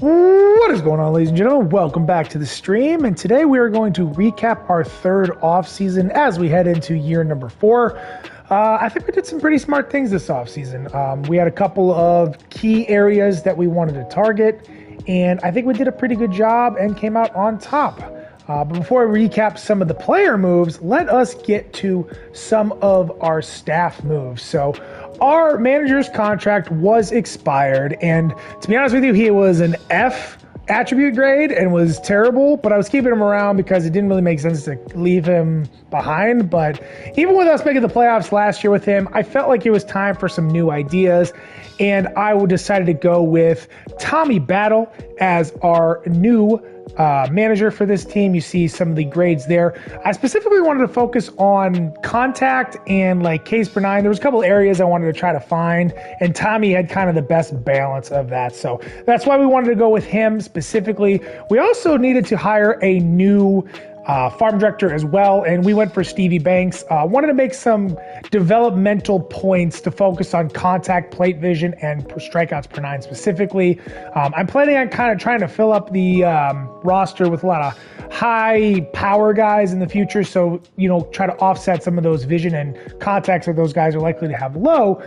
What is going on, ladies and gentlemen? Welcome back to the stream, and today we are going to recap our third off season as we head into year number 4. I think we did some pretty smart things this off season. We had a couple of key areas that we wanted to target, and I think we did a pretty good job and came out on top. But before I recap some of the player moves, let us get to some of our staff moves. So our manager's contract was expired, and to be honest with you, he was an F attribute grade and was terrible, but I was keeping him around because it didn't really make sense to leave him behind. But even with us making the playoffs last year with him, I felt like it was time for some new ideas, and I decided to go with Tommy Battle as our new manager for this team. You see some of the grades there. I specifically wanted to focus on contact and like Ks per 9. There was a couple areas I wanted to try to find, and Tommy had kind of the best balance of that. So that's why we wanted to go with him specifically. We also needed to hire a new farm director as well, and we went for Stevie Banks. Wanted to make some developmental points to focus on contact, plate vision, and strikeouts per 9 specifically. I'm planning on kind of trying to fill up the roster with a lot of high power guys in the future, so try to offset some of those vision and contacts that those guys are likely to have low,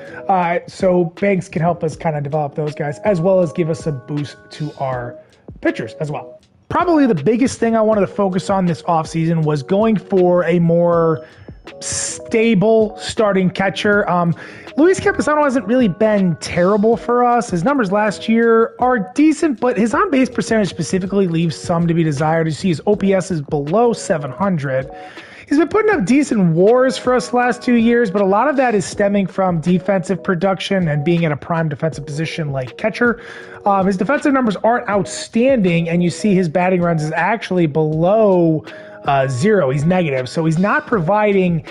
so Banks can help us kind of develop those guys as well as give us a boost to our pitchers as well. Probably the biggest thing I wanted to focus on this offseason was going for a more stable starting catcher. Luis Campusano hasn't really been terrible for us. His numbers last year are decent, but his on-base percentage specifically leaves some to be desired. You see his OPS is below 700. He's been putting up decent WARs for us the last 2 years, but a lot of that is stemming from defensive production and being in a prime defensive position like catcher. His defensive numbers aren't outstanding, and you see his batting runs is actually below 0. He's negative, so he's not providing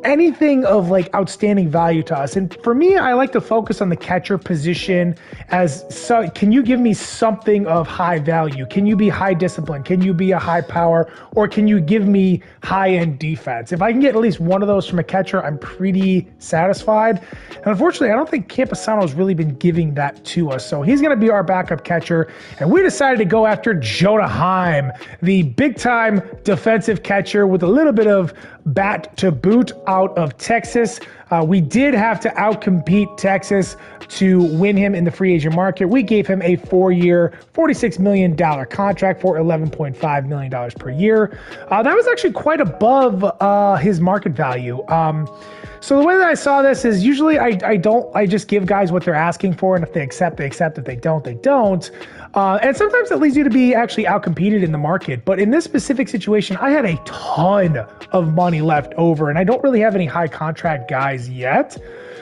anything of like outstanding value to us. And for me, I like to focus on the catcher position can you give me something of high value? Can you be high discipline? Can you be a high power? Or can you give me high end defense? If I can get at least one of those from a catcher, I'm pretty satisfied. And unfortunately, I don't think Campusano's really been giving that to us. So he's going to be our backup catcher. And we decided to go after Jonah Heim, the big time defensive catcher with a little bit of bat to boot out of Texas. We did have to outcompete Texas to win him in the free agent market. We gave him a 4-year, $46 million contract for $11.5 million per year. That was actually quite above his market value. So the way that I saw this is usually I just give guys what they're asking for, and if they accept, they accept. If they don't, they don't. And sometimes it leads you to be actually outcompeted in the market. But in this specific situation, I had a ton of money left over, and I don't really have any high contract guys yet.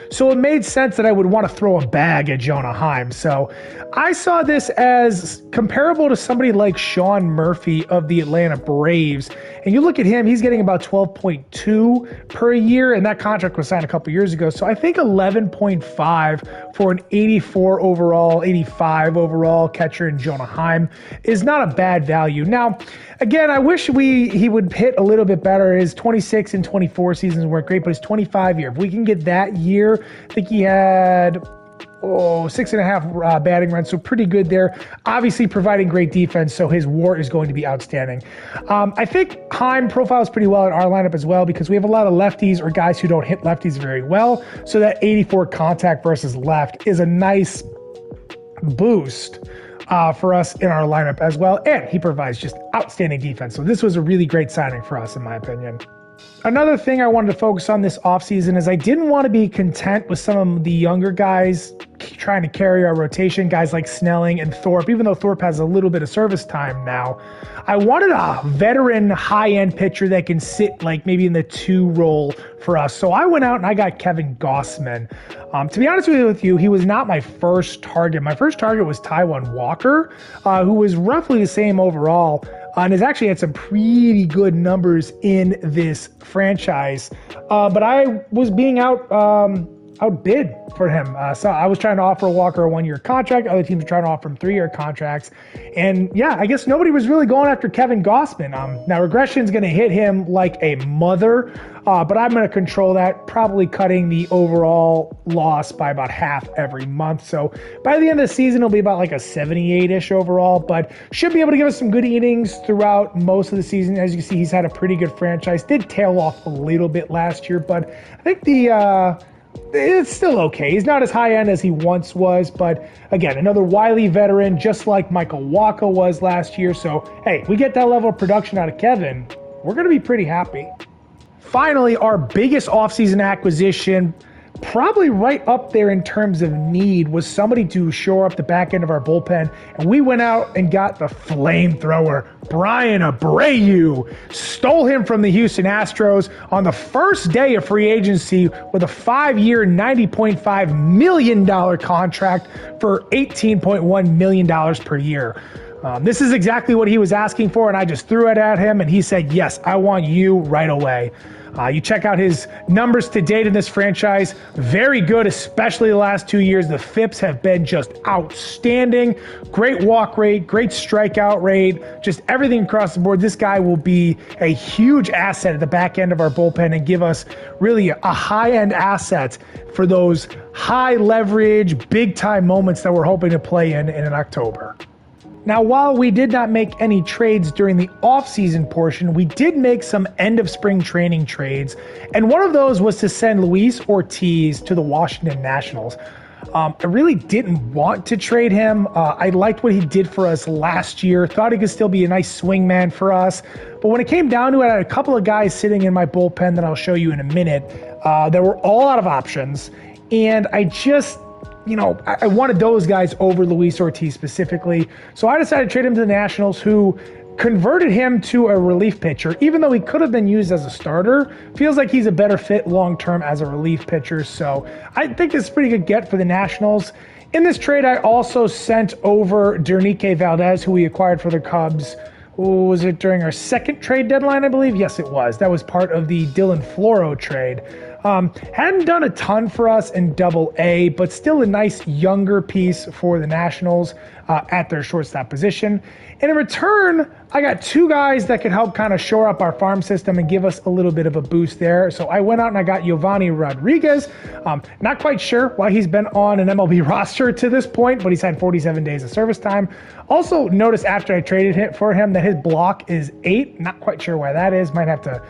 So it made sense that I would want to throw a bag at Jonah Heim. So I saw this as comparable to somebody like Sean Murphy of the Atlanta Braves. And you look at him, he's getting about 12.2 per year, and that contract was signed a couple years ago. So I think 11.5 for an 84 overall, 85 overall catcher in Jonah Heim is not a bad value. Now, again, I wish he would hit a little bit better. His 26 and 24 seasons weren't great, but his 25 year, if we can get that year, I think he had 6.5 batting runs, so pretty good there. Obviously providing great defense, so his WAR is going to be outstanding. I think Heim profiles pretty well in our lineup as well because we have a lot of lefties or guys who don't hit lefties very well, so that 84 contact versus left is a nice boost for us in our lineup as well, and he provides just outstanding defense. So this was a really great signing for us, in my opinion. Another thing I wanted to focus on this offseason is I didn't want to be content with some of the younger guys trying to carry our rotation, guys like Snelling and Thorpe, even though Thorpe has a little bit of service time now. I wanted a veteran high-end pitcher that can sit like maybe in the 2 role for us. So I went out and I got Kevin Gossman. To be honest with you, he was not my first target. My first target was Taijuan Walker, who was roughly the same overall, and has actually had some pretty good numbers in this franchise. But I was being outbid for him. So I was trying to offer Walker a 1-year contract. Other teams were trying to offer him 3-year contracts. And yeah, I guess nobody was really going after Kevin Gausman. Now regression is going to hit him like a mother, but I'm going to control that, probably cutting the overall loss by about half every month. So by the end of the season, it'll be about like a 78-ish overall, but should be able to give us some good innings throughout most of the season. As you can see, he's had a pretty good franchise. Did tail off a little bit last year, but I think it's still okay. He's not as high end as he once was, but again, another wily veteran, just like Michael Wacha was last year. So, hey, we get that level of production out of Kevin, we're going to be pretty happy. Finally, our biggest offseason acquisition, probably right up there in terms of need, was somebody to shore up the back end of our bullpen. And we went out and got the flamethrower, Brian Abreu. Stole him from the Houston Astros on the first day of free agency with a 5-year, $90.5 million contract for $18.1 million per year. This is exactly what he was asking for, and I just threw it at him, and he said, yes, I want you right away. You check out his numbers to date in this franchise, very good, especially the last 2 years. The FIPS have been just outstanding. Great walk rate, great strikeout rate, just everything across the board. This guy will be a huge asset at the back end of our bullpen and give us really a high-end asset for those high leverage, big-time moments that we're hoping to play in October. Now, while we did not make any trades during the off-season portion, we did make some end-of-spring training trades, and one of those was to send Luis Ortiz to the Washington Nationals. I really didn't want to trade him. I liked what he did for us last year, thought he could still be a nice swingman for us, but when it came down to it, I had a couple of guys sitting in my bullpen that I'll show you in a minute that were all out of options, and I just... I wanted those guys over Luis Ortiz specifically. So I decided to trade him to the Nationals, who converted him to a relief pitcher. Even though he could have been used as a starter, feels like he's a better fit long-term as a relief pitcher. So I think this is a pretty good get for the Nationals. In this trade, I also sent over Dernique Valdez, who we acquired for the Cubs. Was it during our second trade deadline, I believe? Yes, it was. That was part of the Dylan Floro trade. Hadn't done a ton for us in Double-A, but still a nice younger piece for the Nationals at their shortstop position. And in return, I got 2 guys that could help kind of shore up our farm system and give us a little bit of a boost there. So I went out and I got Giovanni Rodriguez. Not quite sure why he's been on an MLB roster to this point, but he's had 47 days of service time. Also noticed after I traded it for him that his block is 8. Not quite sure why that is. Might have to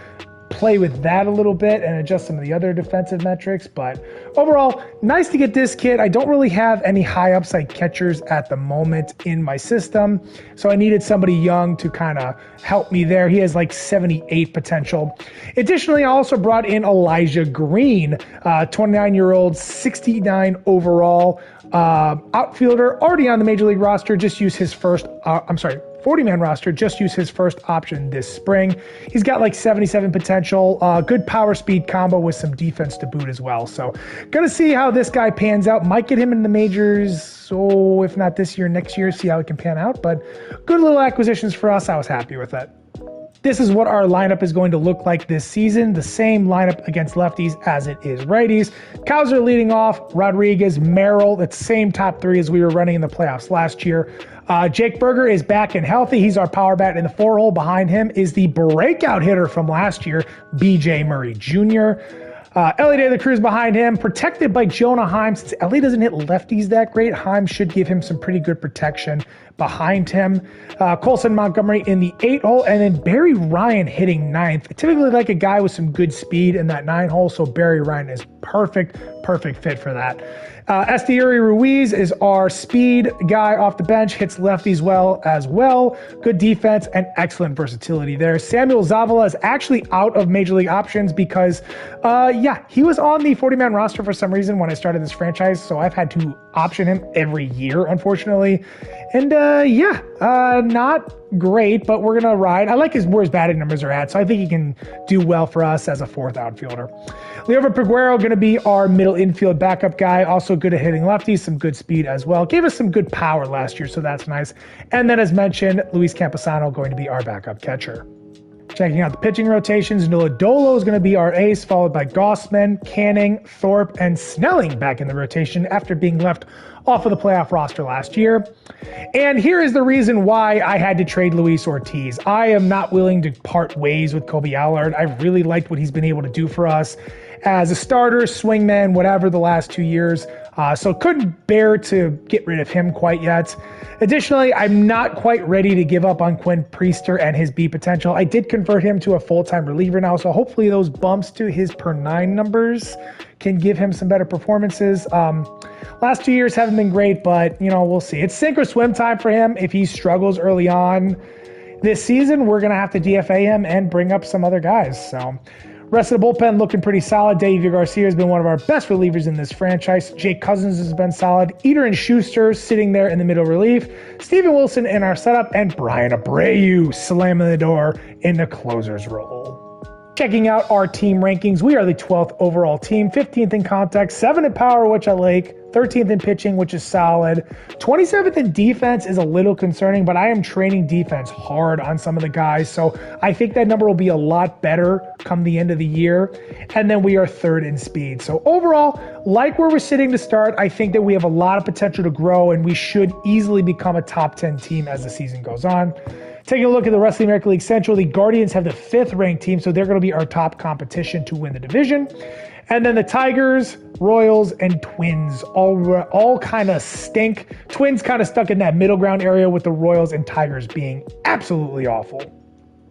play with that a little bit and adjust some of the other defensive metrics, but overall, nice to get this kid. I don't really have any high upside catchers at the moment in my system, so I needed somebody young to kind of help me there. He has like 78 potential. Additionally, I also brought in Elijah Green, 29-year-old, 69 overall outfielder, already on the Major League roster, just used his first, 40-man roster, just used his first option this spring. He's got like 77 potential, good power speed combo with some defense to boot as well. So gonna see how this guy pans out. Might get him in the majors, so if not this year, next year, see how it can pan out. But good little acquisitions for us. I was happy with it. This is what our lineup is going to look like this season. The same lineup against lefties as it is righties. Cowser leading off, Rodriguez, Merrill, that's the same top 3 as we were running in the playoffs last year. Jake Berger is back and healthy. He's our power bat in the 4-hole. Behind him is the breakout hitter from last year, B.J. Murray Jr. Ellie De La Cruz behind him, protected by Jonah Heim. Since Ellie doesn't hit lefties that great, Heim should give him some pretty good protection behind him. Colson Montgomery in the 8-hole, and then Barry Ryan hitting 9th. I typically like a guy with some good speed in that 9-hole, so Barry Ryan is perfect fit for that. Esteury Ruiz is our speed guy off the bench, hits lefties well as well. Good defense and excellent versatility there. Samuel Zavala is actually out of Major League options because, he was on the 40-man roster for some reason when I started this franchise, so I've had to option him every year, unfortunately. And not great, but we're going to ride. I like where his batting numbers are at, so I think he can do well for us as a 4th outfielder. Leover Peguero going to be our middle infield backup guy, also good at hitting lefties, some good speed as well. Gave us some good power last year, so that's nice. And then as mentioned, Luis Camposano going to be our backup catcher. Checking out the pitching rotations, Niladolo is going to be our ace, followed by Gossman, Canning, Thorpe, and Snelling back in the rotation after being left off of the playoff roster last year. And here is the reason why I had to trade Luis Ortiz. I am not willing to part ways with Kobe Allard. I really liked what he's been able to do for us as a starter, swingman, whatever, the last 2 years. So couldn't bear to get rid of him quite yet. Additionally, I'm not quite ready to give up on Quinn Priester and his B potential. I did convert him to a full-time reliever now, so hopefully those bumps to his per 9 numbers can give him some better performances. Last 2 years haven't been great, but we'll see. It's sink or swim time for him. If he struggles early on this season, we're going to have to DFA him and bring up some other guys. So rest of the bullpen looking pretty solid. David Garcia has been one of our best relievers in this franchise. Jake Cousins has been solid. Eater and Schuster sitting there in the middle relief. Steven Wilson in our setup, and Brian Abreu slamming the door in the closer's role. Checking out our team rankings, we are the 12th overall team, 15th in contact, 7th in power, which I like, 13th in pitching, which is solid. 27th in defense is a little concerning, but I am training defense hard on some of the guys, so I think that number will be a lot better come the end of the year. And then we are 3rd in speed. So overall, like where we're sitting to start, I think that we have a lot of potential to grow, and we should easily become a top 10 team as the season goes on. Taking a look at the rest of the American League Central, the Guardians have the 5th ranked team, so they're going to be our top competition to win the division. And then the Tigers, Royals, and Twins all kind of stink. Twins kind of stuck in that middle ground area, with the Royals and Tigers being absolutely awful.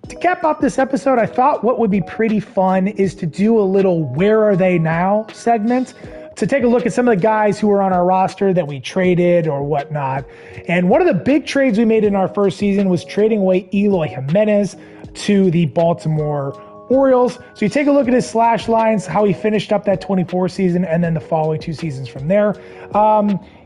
To cap off this episode, I thought what would be pretty fun is to do a little Where Are They Now segment, to take a look at some of the guys who are on our roster that we traded or whatnot. And one of the big trades we made in our first season was trading away Eloy Jimenez to the Baltimore Orioles. So you take a look at his slash lines, how he finished up that 24 season, and then the following 2 seasons from there.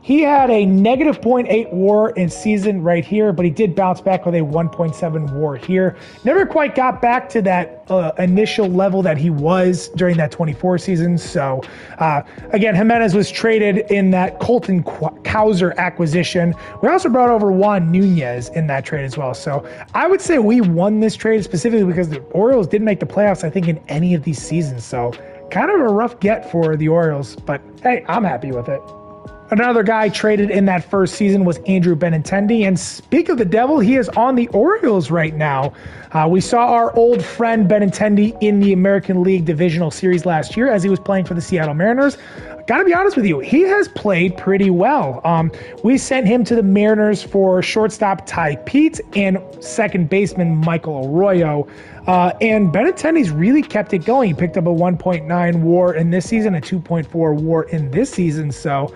He had a negative 0.8 WAR in season right here, but he did bounce back with a 1.7 WAR here. Never quite got back to that initial level that he was during that 24 season. So again, Jimenez was traded in that Colton Cowser acquisition. We also brought over Juan Nunez in that trade as well. So I would say we won this trade specifically because the Orioles didn't make the playoffs, I think, in any of these seasons. So kind of a rough get for the Orioles, but hey, I'm happy with it. Another guy traded in that first season was Andrew Benintendi, and speak of the devil, he is on the Orioles right now. We saw our old friend Benintendi in the American League Divisional Series last year as he was playing for the Seattle Mariners. Gotta be honest with you, he has played pretty well. We sent him to the Mariners for shortstop Ty Pete and second baseman Michael Arroyo. And Benintendi's really kept it going. He picked up a 1.9 WAR in this season, a 2.4 WAR in this season. So,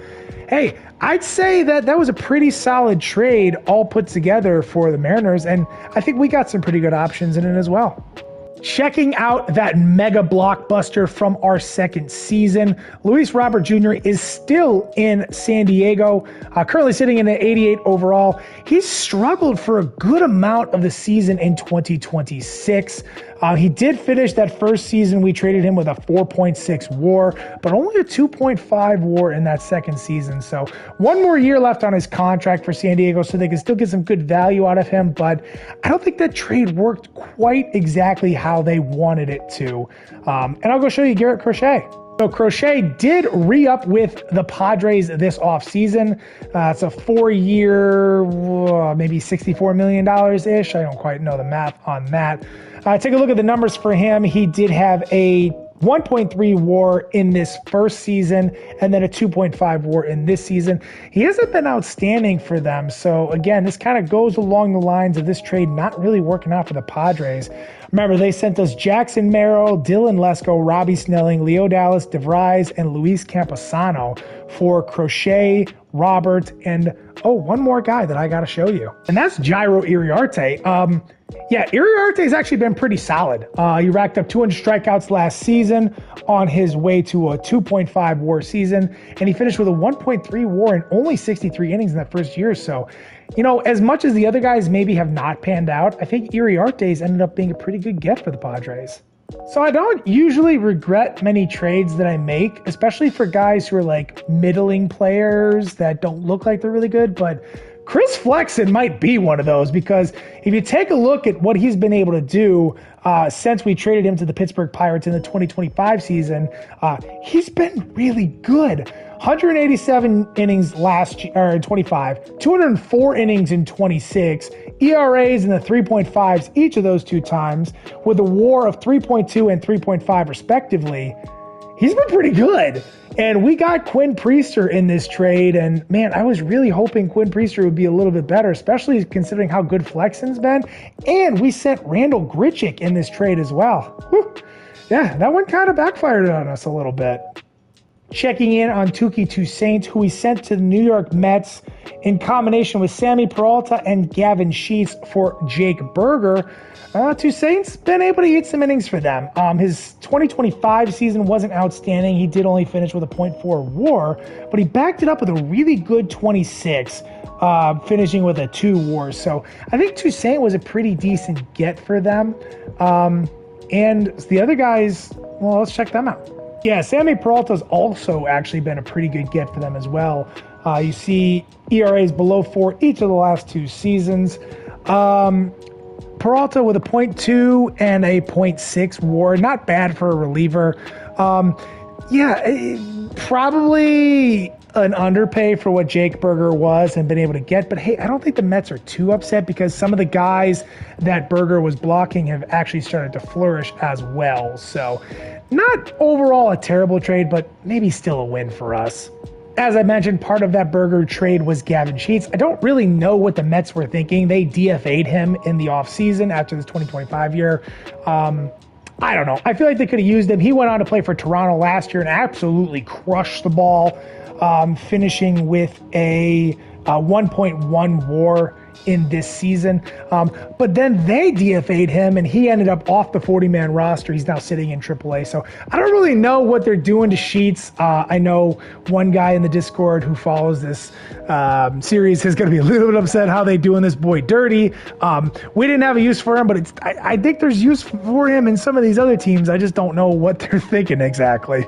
hey, I'd say that was a pretty solid trade all put together for the Mariners, and I think we got some pretty good options in it as well. Checking out that mega blockbuster from our second season, Luis Robert Jr. is still in San Diego, currently sitting in the 88 overall. He's struggled for a good amount of the season in 2026. He did finish that first season. We traded him with a 4.6 WAR, but only a 2.5 WAR in that second season. So 1 more year left on his contract for San Diego, so they can still get some good value out of him. But I don't think that trade worked quite exactly how they wanted it to. And I'll go show you Garrett Crochet. So Crochet did re-up with the Padres this offseason. It's a 4-year, maybe $64 million-ish. I don't quite know the math on that. Take a look at the numbers for him. He did have a 1.3 WAR in this first season, and then a 2.5 WAR in this season. He hasn't been outstanding for them. So again, this kind of goes along the lines of this trade not really working out for the Padres. Remember, they sent us Jackson Merrill, Dylan Lesko, Robbie Snelling, Leo Dallas, DeVries, and Luis Camposano for Crochet, Robert, and one more guy that I got to show you. And that's Jairo Iriarte. Yeah, Iriarte's actually been pretty solid. He racked up 200 strikeouts last season on his way to a 2.5 WAR season, and he finished with a 1.3 WAR in only 63 innings in that first year. So, as much as the other guys maybe have not panned out, I think Iriarte's ended up being a pretty good get for the Padres. So I don't usually regret many trades that I make, especially for guys who are like middling players that don't look like they're really good. But Chris Flexen might be one of those, because if you take a look at what he's been able to do since we traded him to the Pittsburgh Pirates in the 2025 season, he's been really good. 187 innings last year, or in 25, 204 innings in 26, ERAs in the 3.5s each of those two times, with a WAR of 3.2 and 3.5 respectively. He's been pretty good. And we got Quinn Priester in this trade, and man, I was really hoping Quinn Priester would be a little bit better, especially considering how good Flexen's been. And we sent Randall Grichuk in this trade as well. Whew. Yeah, that one kind of backfired on us a little bit. Checking in on Touki Toussaint, who we sent to the New York Mets in combination with Sammy Peralta and Gavin Sheets for Jake Berger. Toussaint's been able to eat some innings for them. His 2025 season wasn't outstanding. He did only finish with a .4 WAR, but he backed it up with a really good 26, finishing with a 2 WAR. So I think Toussaint was a pretty decent get for them. And the other guys, well, let's check them out. Yeah, Sammy Peralta's also actually been a pretty good get for them as well. You see ERAs below 4 each of the last 2 seasons. Peralta with a .2 and a .6 WAR. Not bad for a reliever. Probably an underpay for what Jake Berger was and been able to get. But hey, I don't think the Mets are too upset, because some of the guys that Berger was blocking have actually started to flourish as well. So not overall a terrible trade, but maybe still a win for us. As I mentioned, part of that Berger trade was Gavin Sheets. I don't really know what the Mets were thinking. They DFA'd him in the offseason after this 2025 year. I don't know. I feel like they could have used him. He went on to play for Toronto last year and absolutely crushed the ball, finishing with a 1.1 WAR in this season. But then they DFA'd him, and he ended up off the 40-man roster. He's now sitting in AAA. So I don't really know what they're doing to Sheets. I know one guy in the Discord who follows this series is going to be a little bit upset how they doing this boy dirty. We didn't have a use for him, but I think there's use for him in some of these other teams. I just don't know what they're thinking exactly.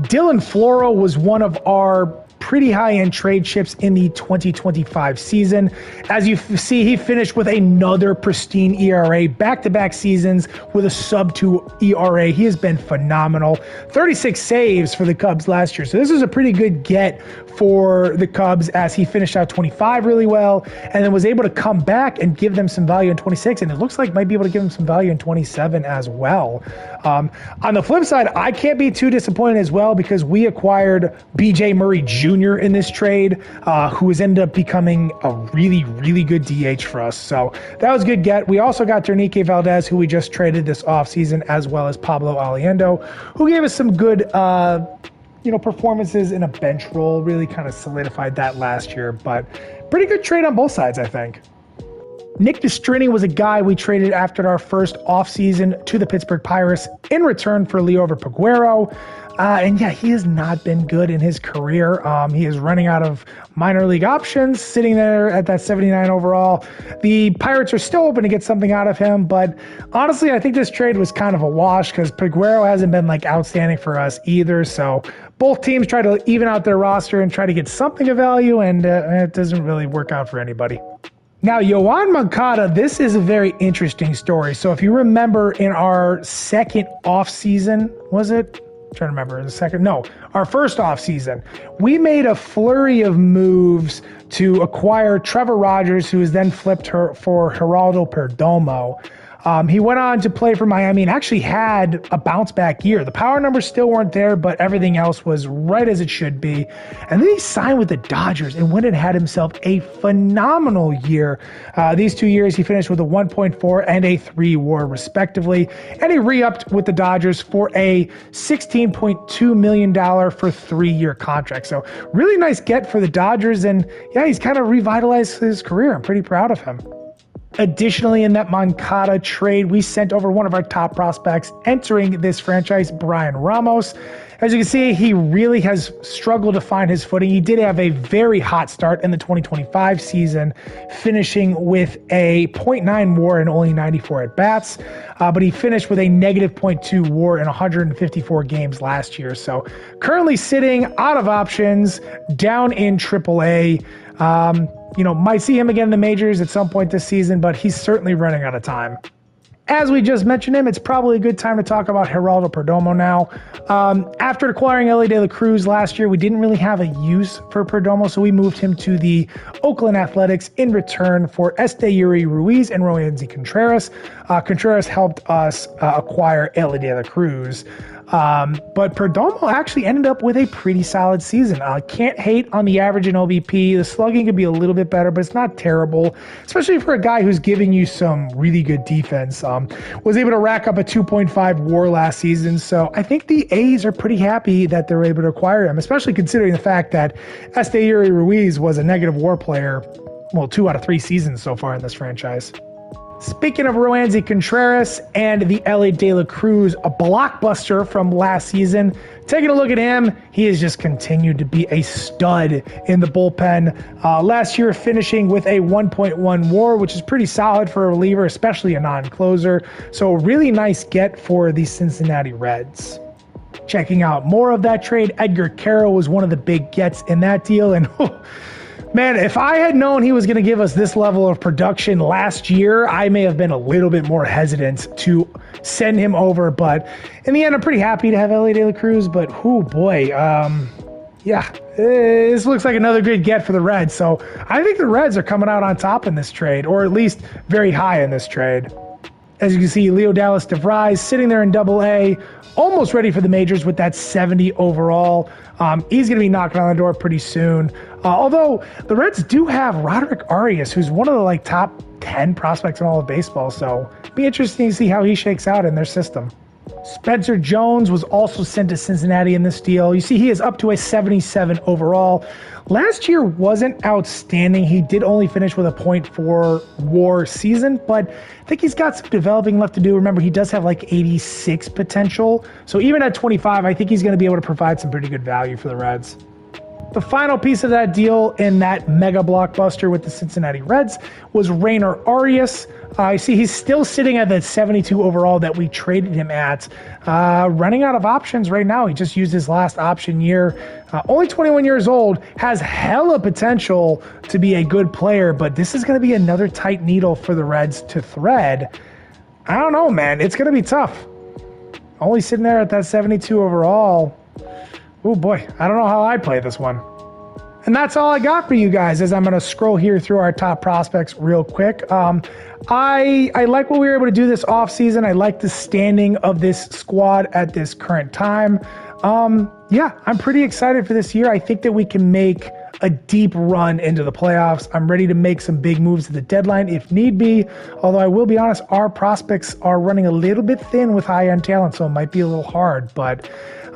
Dylan Floro was one of our pretty high-end trade chips in the 2025 season. As you see, he finished with another pristine ERA, back-to-back seasons with a sub-2 ERA. He has been phenomenal. 36 saves for the Cubs last year. So this is a pretty good get for the Cubs, as he finished out 25 really well and then was able to come back and give them some value in 26. And it looks like might be able to give them some value in 27 as well. On the flip side, I can't be too disappointed as well, because we acquired BJ Murray Jr. in this trade, who has ended up becoming a really, really good DH for us. So that was a good get. We also got Dernique Valdez, who we just traded this offseason, as well as Pablo Aliendo, who gave us some good performances in a bench role. Really kind of solidified that last year, but pretty good trade on both sides, I think. Nick Destrini was a guy we traded after our first offseason to the Pittsburgh Pirates in return for Liover Peguero. And yeah, he has not been good in his career. He is running out of minor league options, sitting there at that 79 overall. The Pirates are still hoping to get something out of him, but honestly, I think this trade was kind of a wash, because Peguero hasn't been outstanding for us either. So both teams try to even out their roster and try to get something of value, and it doesn't really work out for anybody. Now, Yoan Moncada, this is a very interesting story. So if you remember, in our second offseason, was it? I'm trying to remember, our first offseason, we made a flurry of moves to acquire Trevor Rogers, who was then flipped for Geraldo Perdomo. He went on to play for Miami and actually had a bounce back year. The power numbers still weren't there, but everything else was right as it should be. And then he signed with the Dodgers and went and had himself a phenomenal year. These 2 years, he finished with a 1.4 and a 3 WAR respectively. And he re-upped with the Dodgers for a $16.2 million for 3-year contract. So really nice get for the Dodgers. And yeah, he's kind of revitalized his career. I'm pretty proud of him. Additionally, in that Moncada trade, we sent over one of our top prospects entering this franchise, Brian Ramos. As you can see, he really has struggled to find his footing. He did have a very hot start in the 2025 season, finishing with a .9 WAR and only 94 at-bats, but he finished with a negative .2 WAR in 154 games last year. So currently sitting out of options, down in AAA. Might see him again in the majors at some point this season, but he's certainly running out of time. As we just mentioned him, it's probably a good time to talk about Geraldo Perdomo now. After acquiring Elly De La Cruz last year, we didn't really have a use for Perdomo, so we moved him to the Oakland Athletics in return for Esteury Ruiz and Roansy Contreras. Contreras helped us acquire Elly De La Cruz. But Perdomo actually ended up with a pretty solid season. Can't hate on the average in OBP. The slugging could be a little bit better, but it's not terrible, especially for a guy who's giving you some really good defense. Was able to rack up a 2.5 WAR last season, so I think the A's are pretty happy that they're able to acquire him, especially considering the fact that Esteury Ruiz was a negative WAR player, 2 out of 3 seasons so far in this franchise. Speaking of Roansy Contreras and the Elly De La Cruz, a blockbuster from last season, taking a look at him, he has just continued to be a stud in the bullpen. Last year finishing with a 1.1 WAR, which is pretty solid for a reliever, especially a non-closer. So a really nice get for the Cincinnati Reds. Checking out more of that trade, Edgar Caro was one of the big gets in that deal, and man, if I had known he was going to give us this level of production last year, I may have been a little bit more hesitant to send him over. But in the end, I'm pretty happy to have Elly De La Cruz. But, oh boy, this looks like another good get for the Reds. So I think the Reds are coming out on top in this trade, or at least very high in this trade. As you can see, Leo Dallas DeVries sitting there in Double-A, almost ready for the majors with that 70 overall. He's going to be knocking on the door pretty soon. Although the Reds do have Roderick Arias, who's one of the top 10 prospects in all of baseball. So it'll be interesting to see how he shakes out in their system. Spencer Jones was also sent to Cincinnati in this deal. You see, he is up to a 77 overall. Last year wasn't outstanding. He did only finish with a .4 WAR season, but I think he's got some developing left to do. Remember, he does have 86 potential. So even at 25, I think he's going to be able to provide some pretty good value for the Reds. The final piece of that deal in that mega blockbuster with the Cincinnati Reds was Rainer Arias. You see, he's still sitting at that 72 overall that we traded him at. Running out of options right now. He just used his last option year. Only 21 years old, has hella potential to be a good player, but this is going to be another tight needle for the Reds to thread. I don't know, man. It's going to be tough. Only sitting there at that 72 overall. Oh boy, I don't know how I'd play this one. And that's all I got for you guys as I'm going to scroll here through our top prospects real quick. I like what we were able to do this offseason. I like the standing of this squad at this current time. I'm pretty excited for this year. I think that we can make a deep run into the playoffs. I'm ready to make some big moves at the deadline if need be. Although I will be honest, our prospects are running a little bit thin with high-end talent, so it might be a little hard. But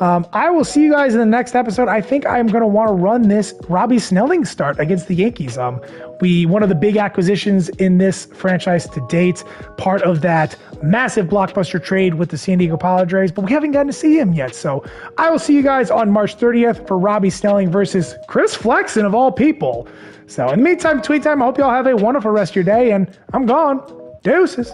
I will see you guys in the next episode. I think I'm going to want to run this Robbie Snelling start against the Yankees. One of the big acquisitions in this franchise to date, part of that massive blockbuster trade with the San Diego Padres, but we haven't gotten to see him yet. So I will see you guys on March 30th for Robbie Snelling versus Chris Flexen of all people. So in the meantime, tweet time, I hope you all have a wonderful rest of your day, and I'm gone. Deuces.